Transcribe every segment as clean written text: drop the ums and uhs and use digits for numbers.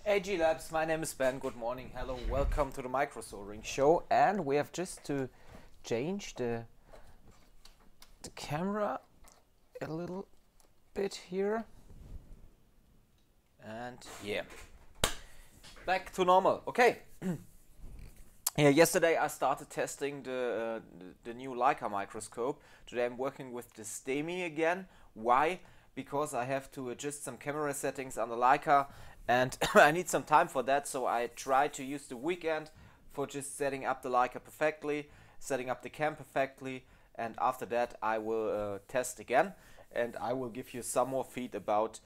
AG Labs, my name is Ben. Good morning, hello, welcome to the micro soldering show. And we have just to change the camera a little bit here. And yeah, back to normal. Okay. Yeah, yesterday I started testing the new Leica microscope. Today I'm working with the STEMI again. Why? Because I have to adjust some camera settings on the Leica and I need some time for that, so I try to use the weekend for just setting up the Leica perfectly, setting up the cam perfectly, and after that I will test again and I will give you some more feed about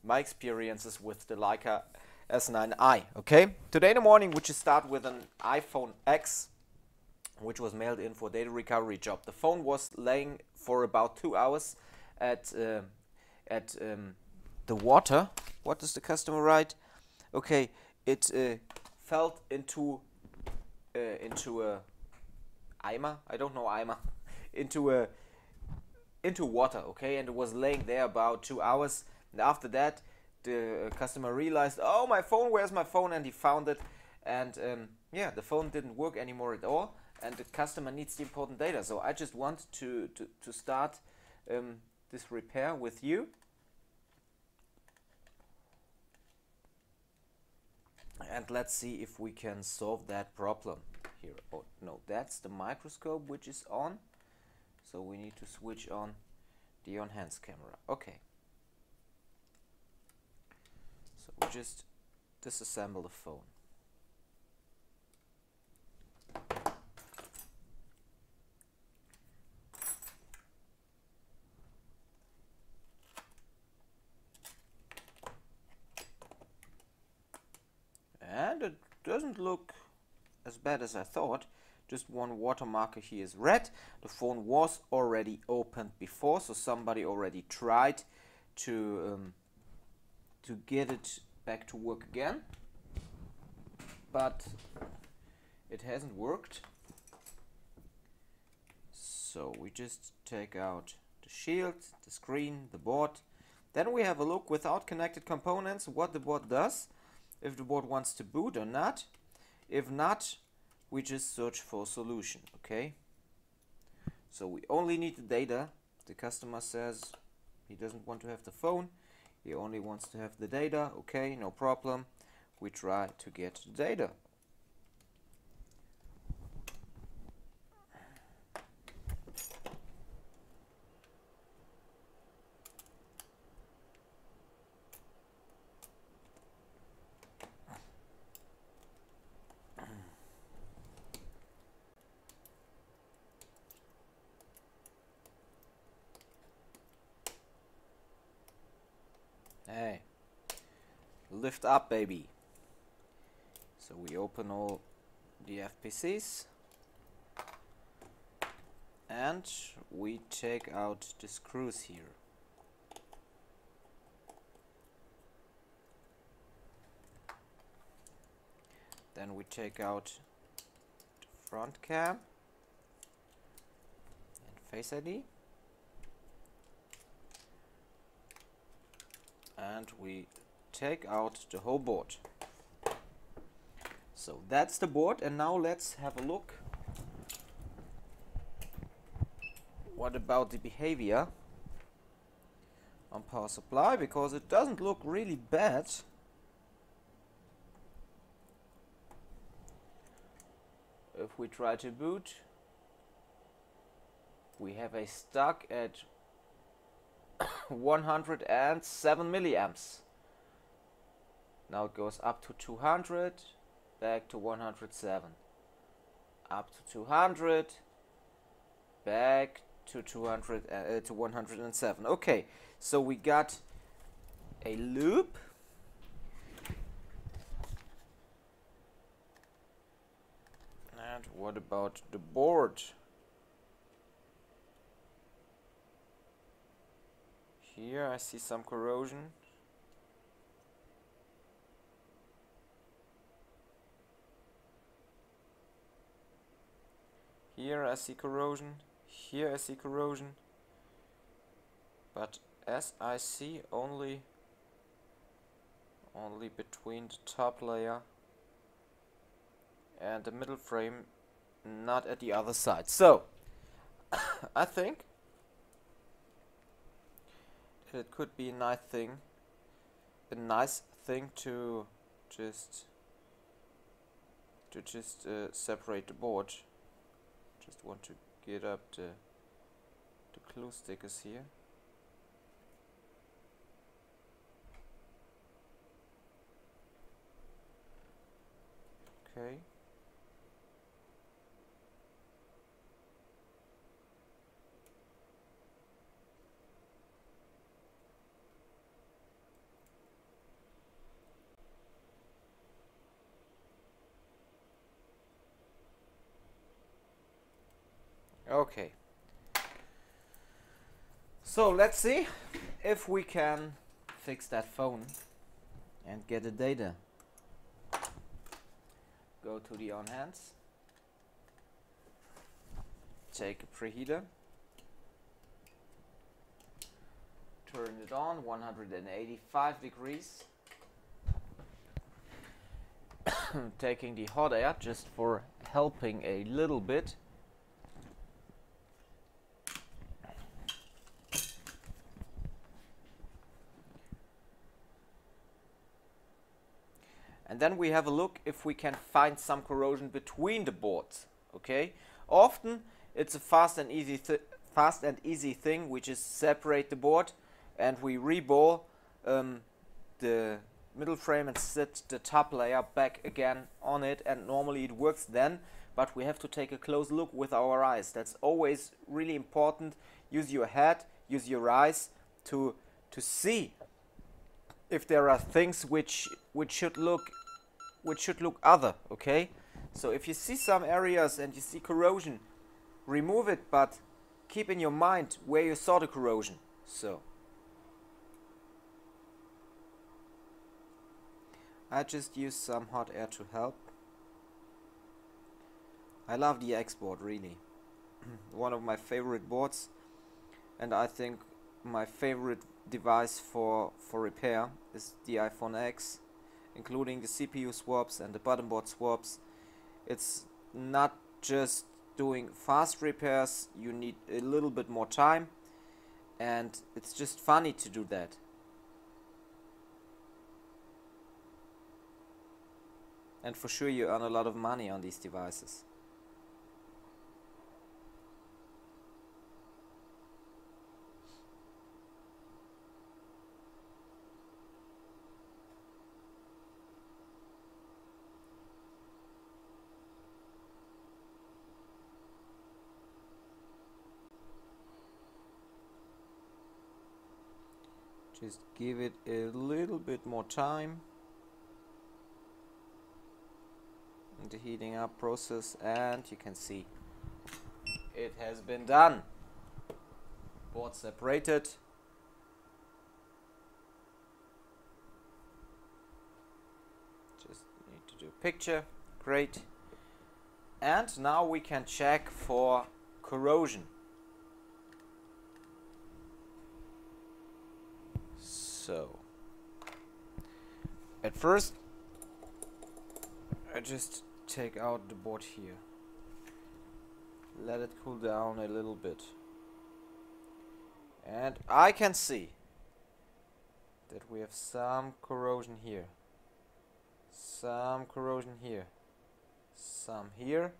my experiences with the Leica S9i. Okay, today in the morning we just start with an iPhone X, which was mailed in for data recovery job. The phone was laying for about 2 hours at the water. What does the customer write? Okay, it fell into a Eimer. I don't know Eimer. into water. Okay, and it was laying there about 2 hours. And after that, the customer realized, oh, my phone, where's my phone? And he found it, and yeah, the phone didn't work anymore at all, and the customer needs the important data. So I just want to start this repair with you. And let's see if we can solve that problem here. Oh no, that's the microscope which is on, so we need to switch on the on-hands camera. Okay. So we just disassemble the phone. And it doesn't look as bad as I thought. Just one water marker here is red. The phone was already opened before, so somebody already tried to get it back to work again, but it hasn't worked. So we just take out the shield, the screen, the board. Then we have a look without connected components what the board does, if the board wants to boot or not. If not, we just search for a solution. Okay, so we only need the data. The customer says he doesn't want to have the phone, he only wants to have the data. Okay, no problem. We try to get the data. Hey, lift up, baby. So we open all the FPCs and we take out the screws here. Then we take out the front cam and Face ID. And we take out the whole board. So that's the board, and now let's have a look. What about the behavior on power supply? Because it doesn't look really bad. If we try to boot, we have a stuck at 107 milliamps. Now it goes up to 200, back to 107, up to 200, back to 200 to 107. Okay, so we got a loop. And what about the board? Here I see some corrosion. Here I see corrosion. Here I see corrosion. But as I see only only between the top layer and the middle frame, not at the other side. So I think it could be a nice thing to just separate the board. Just want to get up the glue stickers here. Okay. Okay. So let's see if we can fix that phone and get the data. Go to the on hands. Take a preheater. Turn it on 185 degrees. Taking the hot air just for helping a little bit. And then we have a look if we can find some corrosion between the boards. Okay. Often it's a fast and easy thing. We just separate the board and we reball the middle frame and set the top layer back again on it, and normally it works then, but we have to take a close look with our eyes. That's always really important. Use your head, use your eyes to see if there are things which should look other. Okay, so if you see some areas and you see corrosion, remove it, but keep in your mind where you saw the corrosion. So I just use some hot air to help. I love the X board, really. One of my favorite boards, and I think my favorite device for repair is the iPhone X, including the CPU swaps and the bottom board swaps. It's not just doing fast repairs, you need a little bit more time, and it's just funny to do that. And for sure you earn a lot of money on these devices. Just give it a little bit more time in the heating up process, and you can see it has been done. Board separated. Just need to do a picture. Great. And now we can check for corrosion. So at first I just take out the board here, let it cool down a little bit, and I can see that we have some corrosion here, some corrosion here, some here,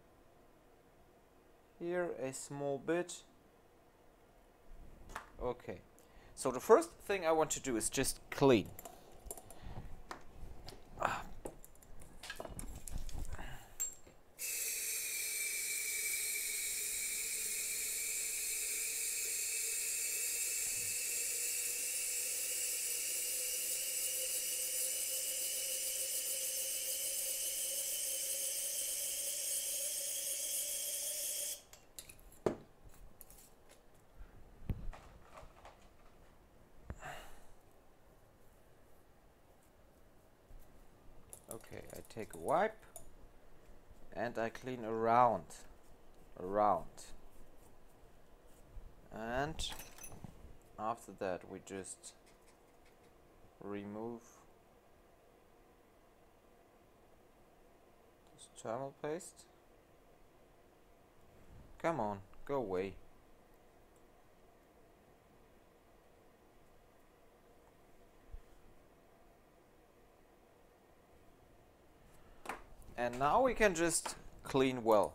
here a small bit. Okay, so the first thing I want to do is just clean. Okay, I take a wipe and I clean around, and after that we just remove Thermal paste. Come on, go away. And now we can just clean well.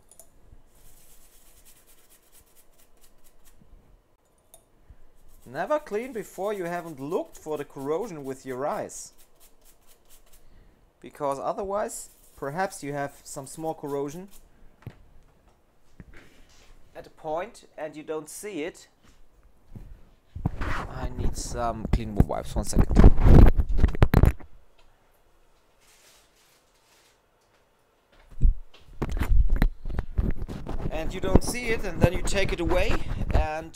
Never clean before you haven't looked for the corrosion with your eyes. Because otherwise, perhaps you have some small corrosion at a point and you don't see it. I need some cleanable wipes, 1 second. And you don't see it, and then you take it away, and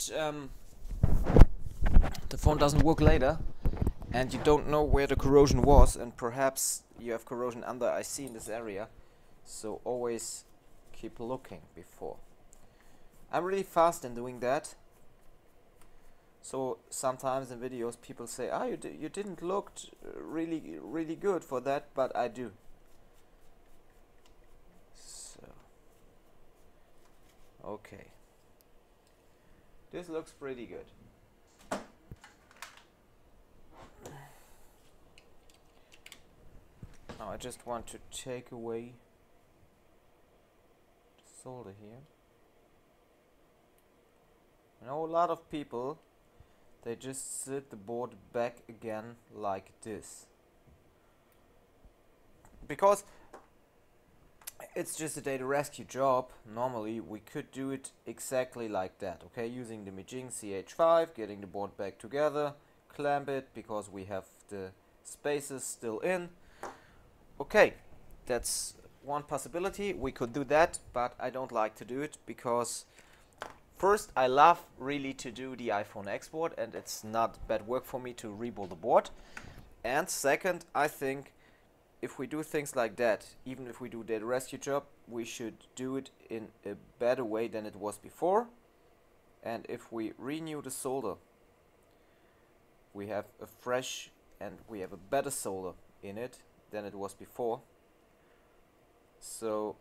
the phone doesn't work later, and you don't know where the corrosion was, and perhaps you have corrosion under IC in this area. So always keep looking before. I'm really fast in doing that. So sometimes in videos people say, "Ah, you didn't look really good for that," but I do. So okay, this looks pretty good. Now I just want to take away the solder here. I know a lot of people, they just sit the board back again like this. Because it's just a Datarescue job. Normally we could do it exactly like that, okay? Using the Mijing CH5, getting the board back together, clamp it because we have the spaces still in. Okay, that's one possibility. We could do that, but I don't like to do it because first, I love really to do the iPhone export, and it's not bad work for me to reball the board. And second, I think if we do things like that, even if we do Datarescue job, we should do it in a better way than it was before. And if we renew the solder, we have a fresh and we have a better solder in it than it was before. So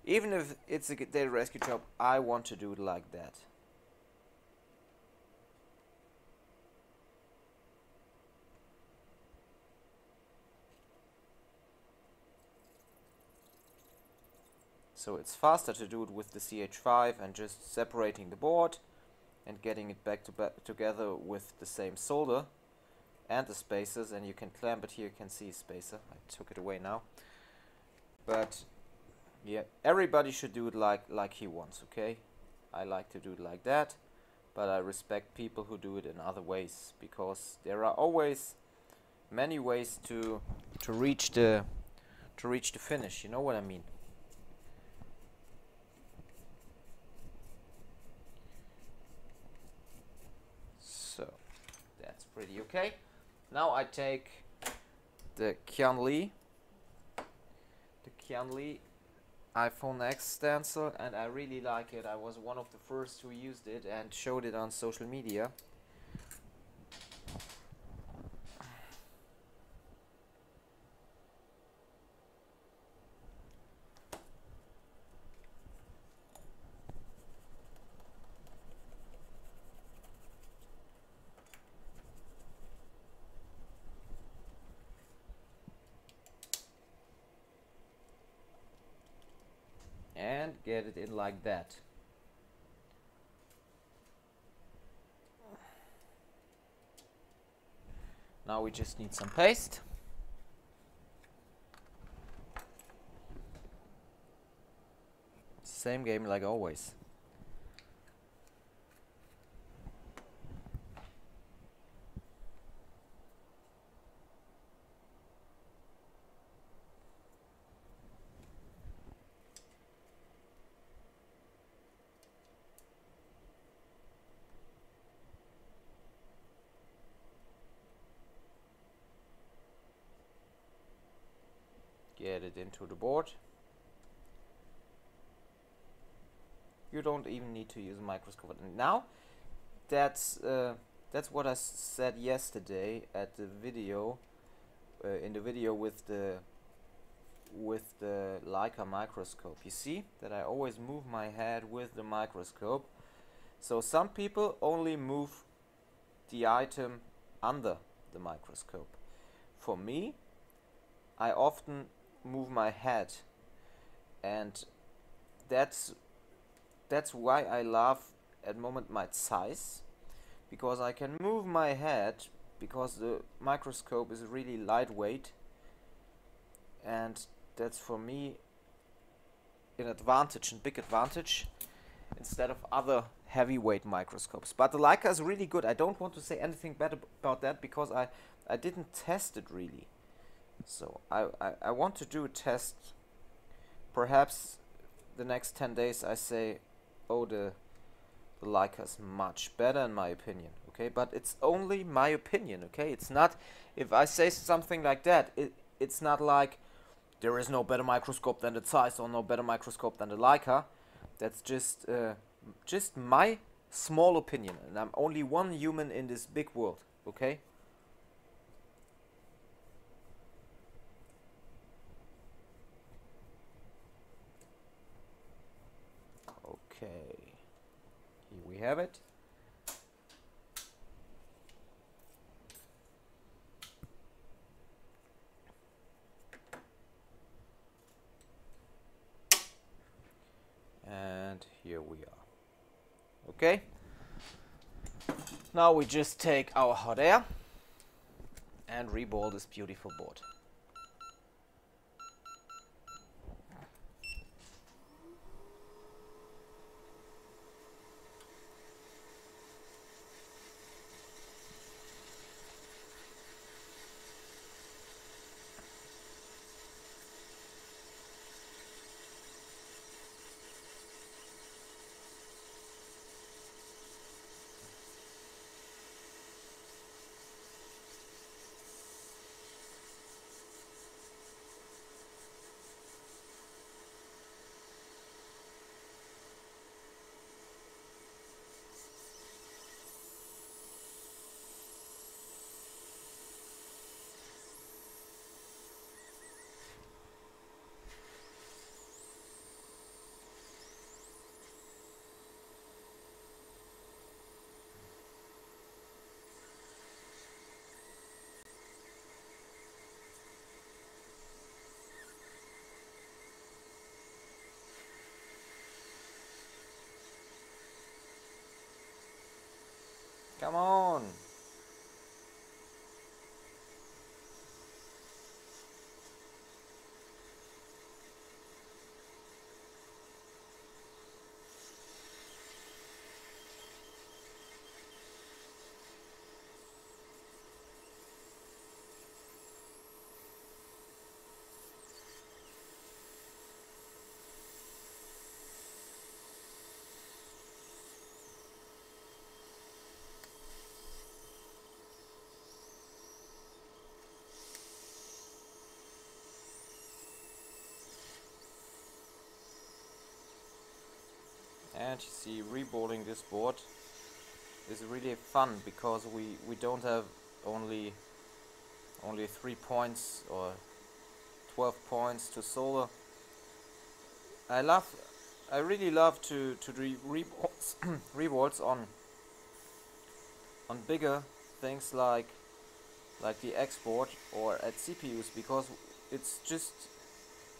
even if it's a Datarescue job, I want to do it like that. So it's faster to do it with the CH5 and just separating the board and getting it back together with the same solder and the spacers, and you can clamp it here. You can see a spacer. I took it away now. But yeah, everybody should do it like he wants, okay? I like to do it like that, but I respect people who do it in other ways, because there are always many ways to reach the finish. You know what I mean? So that's pretty okay. Now I take the Qianli iPhone X stencil, and I really like it. I was one of the first who used it and showed it on social media. And get it in like that. Now we just need some paste. Same game like always. Get it into the board. You don't even need to use a microscope. And now, that's what I said yesterday at the video, in the video with the with the Leica microscope. You see that I always move my head with the microscope. So some people only move the item under the microscope. For me, I often move my head, and that's why I love at the moment my size, because I can move my head because the microscope is really lightweight, and that's for me an advantage, a big advantage, instead of other heavyweight microscopes. But the Leica is really good. I don't want to say anything bad about that because I didn't test it really. So I want to do a test. Perhaps the next 10 days I say, oh, the Leica is much better in my opinion. Okay, but it's only my opinion. Okay, it's not, if I say something like that, it's not like there is no better microscope than the Zeiss or no better microscope than the Leica. That's just my small opinion, and I'm only one human in this big world. Okay. Okay, here we have it. And here we are. Okay, now we just take our hot air and reball this beautiful board. Come on. And you see, reballing this board is really fun because we don't have only 3 points or 12 points to solder. I really love to do reballs reballs on bigger things like the export or at CPUs, because it's just,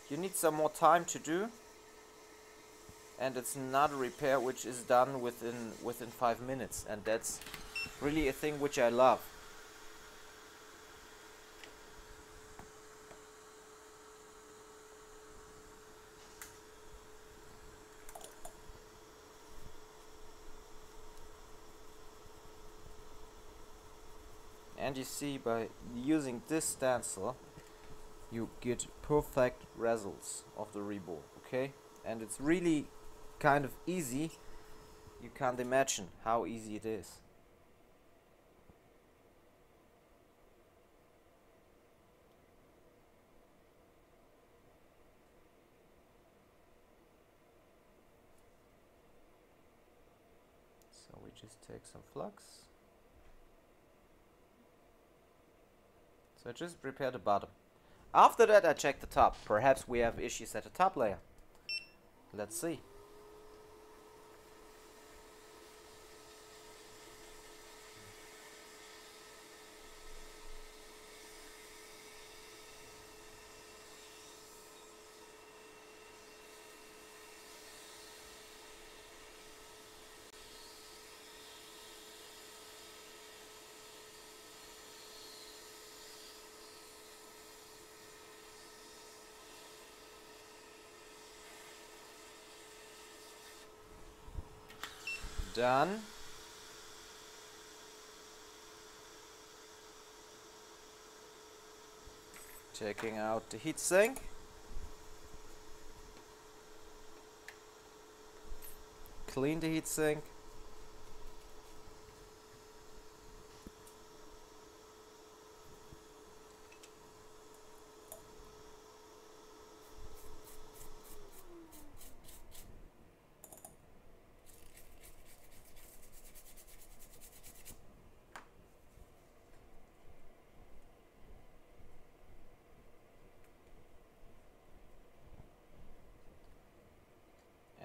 you need some more time to do, and it's not a repair which is done within 5 minutes, and that's really a thing which I love. And you see, by using this stencil you get perfect results of the reball, okay? And it's really kind of easy. You can't imagine how easy it is. So we just take some flux. So I just prepare the bottom. After that I check the top. Perhaps we have issues at the top layer. Let's see. Done. Checking out the heatsink. Clean the heatsink.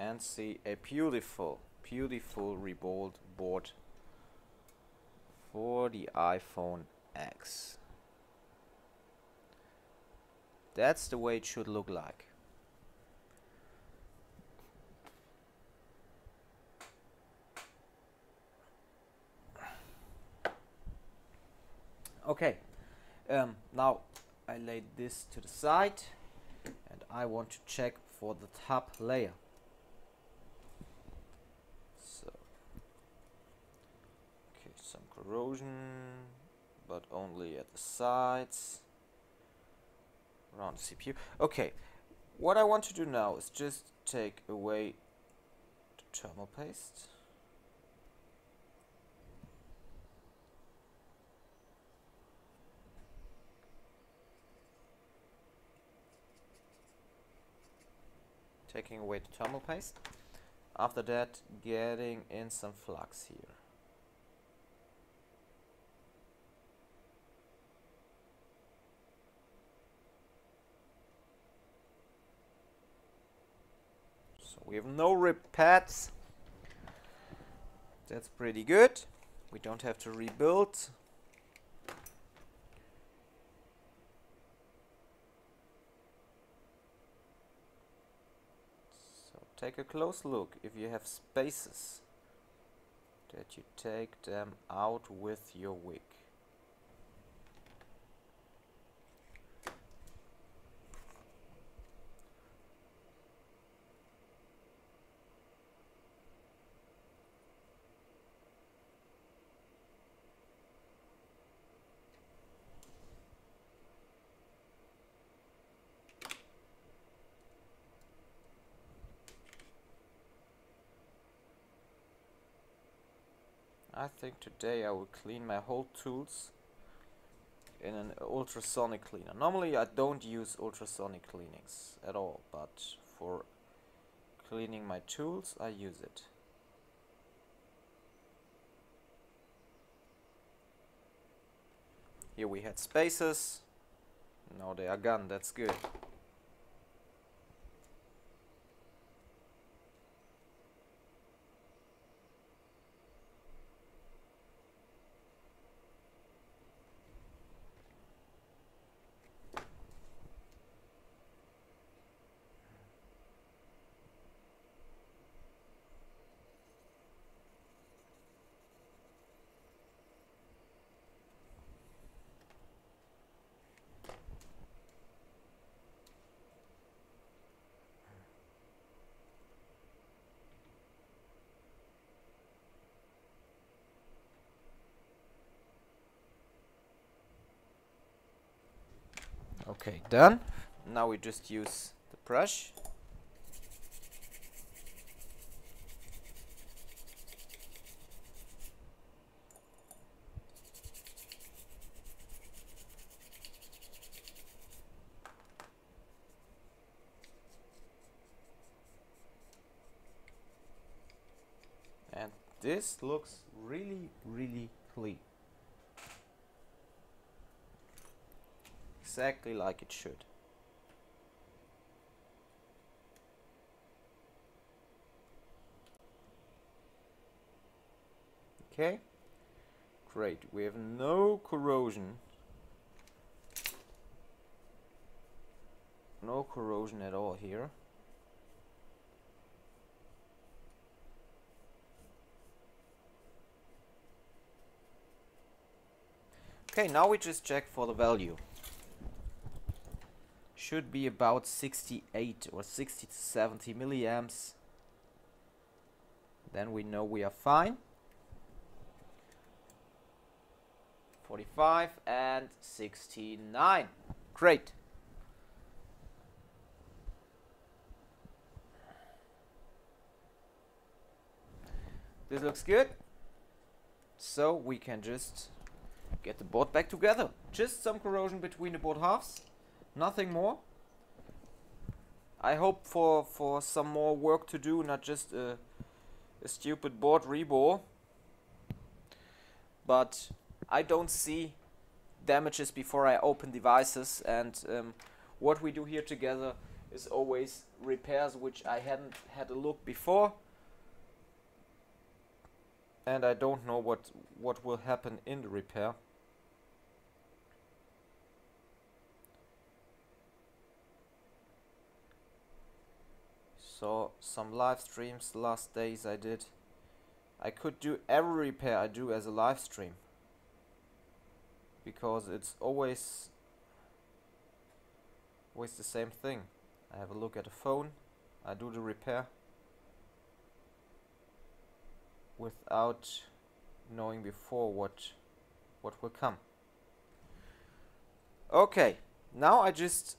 And see a beautiful Reball board for the iPhone X. That's the way it should look like. Okay, now I laid this to the side and I want to check for the top layer. Some corrosion, but only at the sides, around the CPU. Okay, what I want to do now is just take away the thermal paste. Taking away the thermal paste. After that, getting in some flux here. We have no rip pads. That's pretty good. We don't have to rebuild. So take a close look. If you have spaces, that you take them out with your wick. I think today I will clean my whole tools in an ultrasonic cleaner. Normally I don't use ultrasonic cleanings at all, but for cleaning my tools I use it. Here we had spaces, now they are gone, that's good. Okay, done. Now we just use the brush. And this looks really, really clean. exactly like it should. Okay, great. We have no corrosion. No corrosion at all here. Okay, now we just check for the value. Should be about 68 or 60 to 70 milliamps. Then we know we are fine. 45 and 69. Great. This looks good. So we can just get the board back together. Just some corrosion between the board halves. Nothing more. I hope for some more work to do, not just a stupid board reball. But I don't see damages before I open devices, and what we do here together is always repairs which I hadn't had a look before, and I don't know what will happen in the repair. So some live streams the last days I did. I could do every repair I do as a live stream, because it's always the same thing. I have a look at the phone, I do the repair without knowing before what will come. Okay, now I just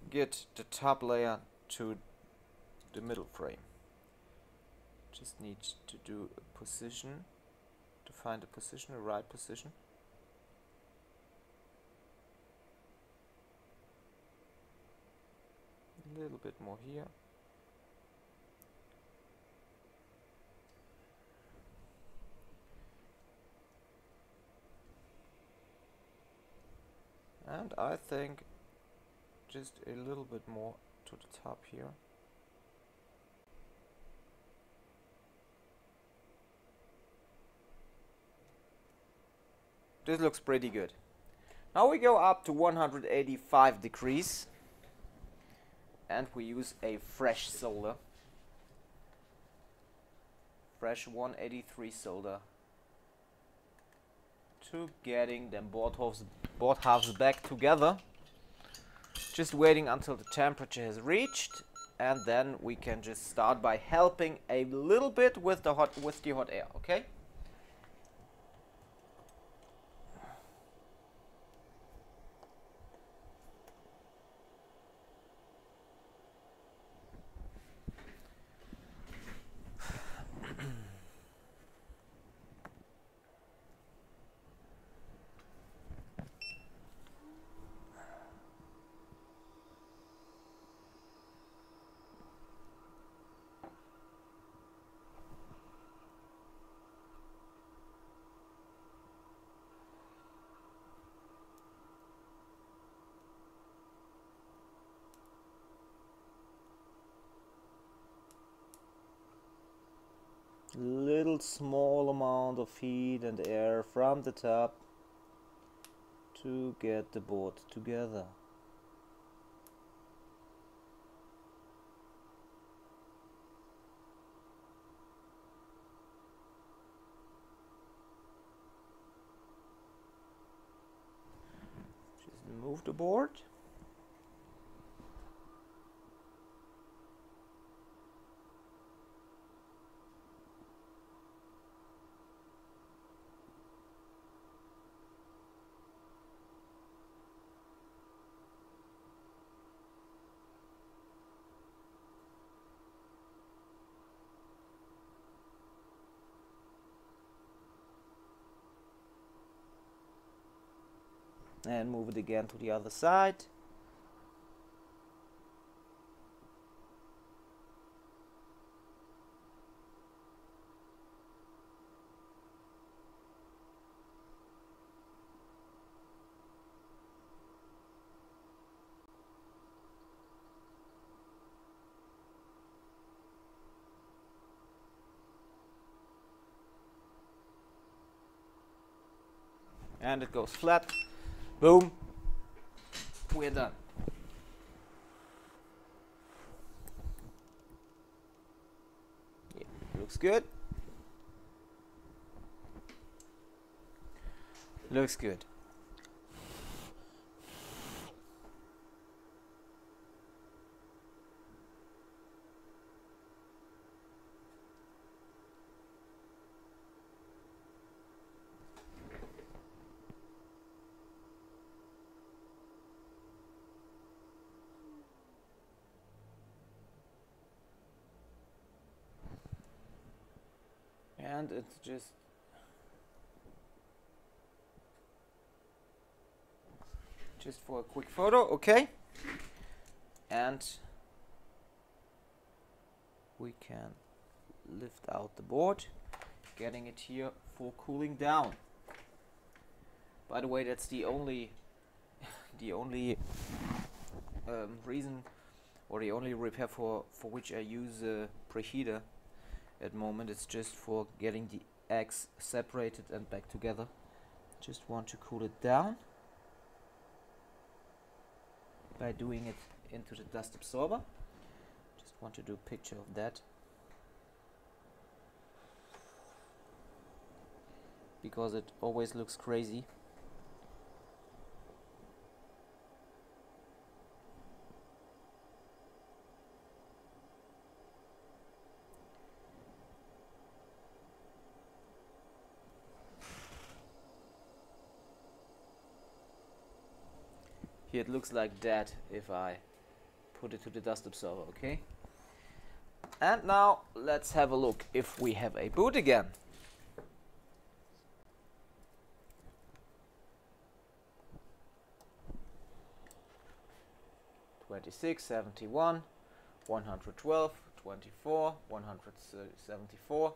get the top layer to the middle frame. Just need to do a position, to find a position, a right position. A little bit more here. And I think just a little bit more to the top here. This looks pretty good. Now we go up to 185 degrees and we use a fresh solder. Fresh 183 solder to getting them board halves back together. Just waiting until the temperature has reached, and then we can just start by helping a little bit with the hot air, okay? Little small amount of heat and air from the top to get the board together. Just move the board. And move it again to the other side. and it goes flat. Boom, we're done. Yeah, looks good. Looks good. And it's just for a quick photo, okay? And we can lift out the board, getting it here for cooling down. By the way, that's the only reason, or the only repair for which I use a preheater at the moment. It's just for getting the eggs separated and back together. Just want to cool it down by doing it into the dust absorber. Just want to do a picture of that, because it always looks crazy. Here it looks like that if I put it to the dust absorber, okay? And now let's have a look if we have a boot again. $26, $71, $112, $24, $174,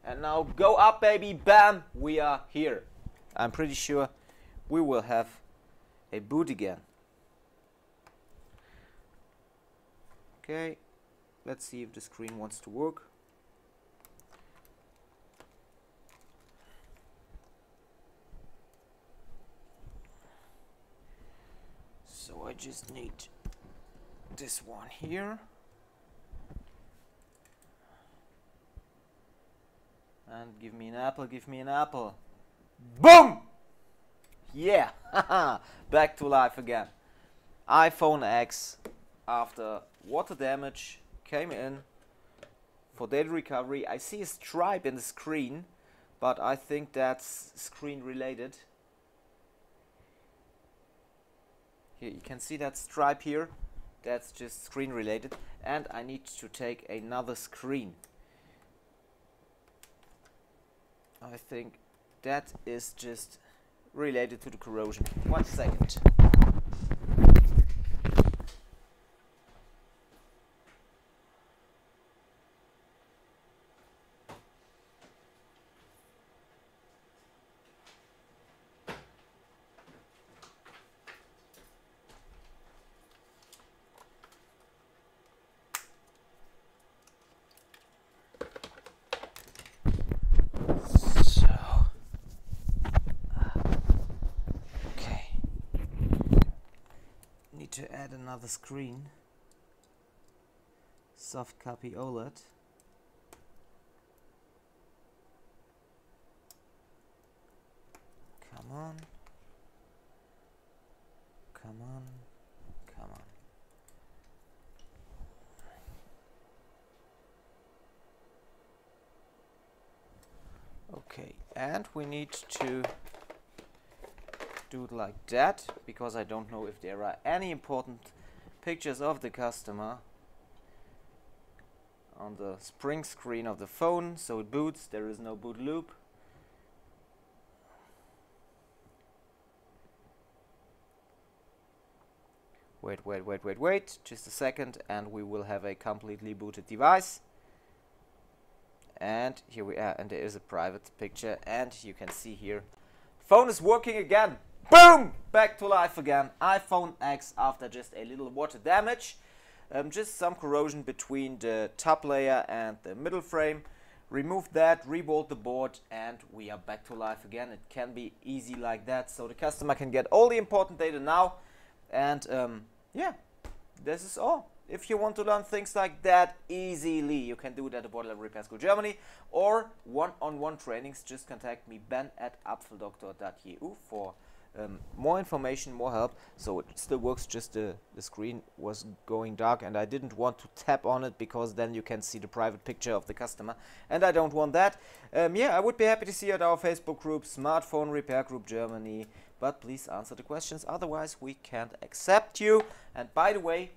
and now go up, baby, bam, we are here. I'm pretty sure we will have a boot again. Okay, let's see if the screen wants to work. So I just need this one here. And give me an apple, give me an apple. Boom! Yeah, back to life again. iPhone X, after water damage, came in for data recovery. I see a stripe in the screen, but I think that's screen related. Here you can see that stripe here. That's just screen related, and I need to take another screen. I think that is just related to the corrosion. 1 second. To add another screen, soft copy OLED. Come on, come on, come on. Okay, and we need to do it like that, because I don't know if there are any important pictures of the customer on the spring screen of the phone. So it boots, there is no boot loop. Wait, just a second, and we will have a completely booted device. And here we are, and there is a private picture, and you can see here phone is working again. Boom! Back to life again. iPhone X after just a little water damage. Just some corrosion between the top layer and the middle frame. remove that, rebolt the board, and we are back to life again. It can be easy like that, so the customer can get all the important data now. And yeah, this is all. If you want to learn things like that easily, you can do it at the Boiler Repair School Germany, or one-on-one trainings. Just contact me, ben@apfeldoktor.eu, for more information, more help. So it still works, just the screen was going dark and I didn't want to tap on it because then you can see the private picture of the customer, and I don't want that. Yeah, I would be happy to see you at our Facebook group, Smartphone Repair Group Germany, but please answer the questions, otherwise we can't accept you. And by the way,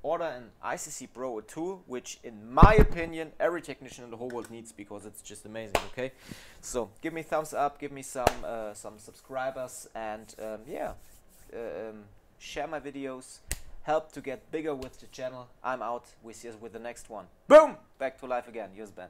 order an ICC Pro, a tool which in my opinion every technician in the whole world needs, because it's just amazing. Okay, so give me thumbs up, give me some subscribers, and yeah, share my videos, help to get bigger with the channel. I'm out. We see us with the next one. Boom, back to life again. Yours Ben.